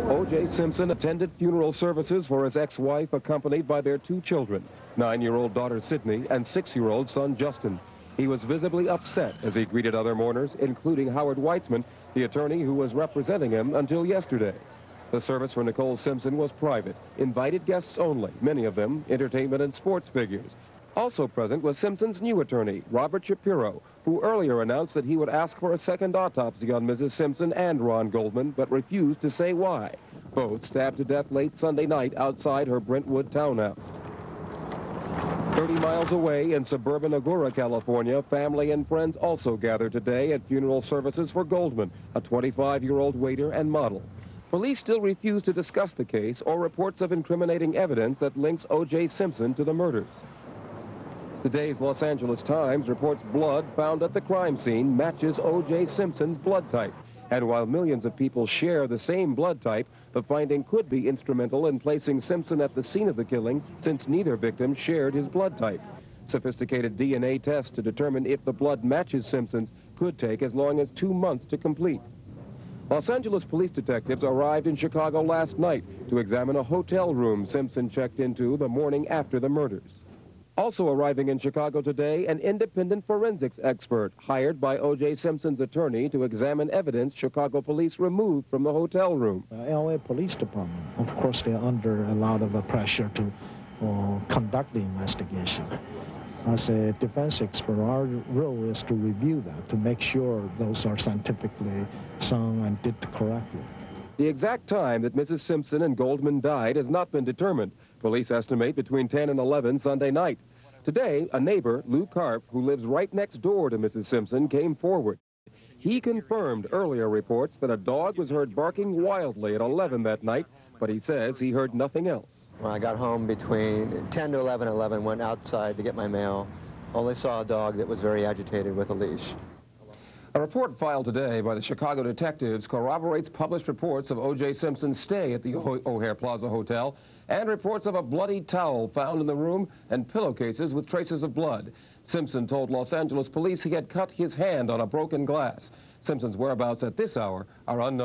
O.J. Simpson attended funeral services for his ex-wife, accompanied by their 2 children, 9-year-old daughter Sydney and 6-year-old son Justin. He was visibly upset as he greeted other mourners, including Howard Weitzman, the attorney who was representing him until yesterday. The service for Nicole Simpson was private, invited guests only, many of them entertainment and sports figures. Also present was Simpson's new attorney, Robert Shapiro, who earlier announced that he would ask for a second autopsy on Mrs. Simpson and Ron Goldman, but refused to say why. Both stabbed to death late Sunday night outside her Brentwood townhouse. 30 miles away in suburban Agoura, California, family and friends also gathered today at funeral services for Goldman, a 25-year-old waiter and model. Police still refuse to discuss the case or reports of incriminating evidence that links O.J. Simpson to the murders. Today's Los Angeles Times reports blood found at the crime scene matches O.J. Simpson's blood type. And while millions of people share the same blood type, the finding could be instrumental in placing Simpson at the scene of the killing, since neither victim shared his blood type. Sophisticated DNA tests to determine if the blood matches Simpson's could take as long as 2 months to complete. Los Angeles police detectives arrived in Chicago last night to examine a hotel room Simpson checked into the morning after the murders. Also arriving in Chicago today, an independent forensics expert hired by O.J. Simpson's attorney to examine evidence Chicago police removed from the hotel room. L.A. Police Department, of course, they're under a lot of pressure to conduct the investigation. As a defense expert, our role is to review that, to make sure those are scientifically sound and did correctly. The exact time that Mrs. Simpson and Goldman died has not been determined. Police estimate between 10 and 11 Sunday night. Today, a neighbor, Lou Karp, who lives right next door to Mrs. Simpson, came forward. He confirmed earlier reports that a dog was heard barking wildly at 11 that night, but he says he heard nothing else. When I got home between 10 to 11, went outside to get my mail, only saw a dog that was very agitated with a leash. A report filed today by the Chicago detectives corroborates published reports of O.J. Simpson's stay at the O'Hare Plaza Hotel and reports of a bloody towel found in the room and pillowcases with traces of blood. Simpson told Los Angeles police he had cut his hand on a broken glass. Simpson's whereabouts at this hour are unknown.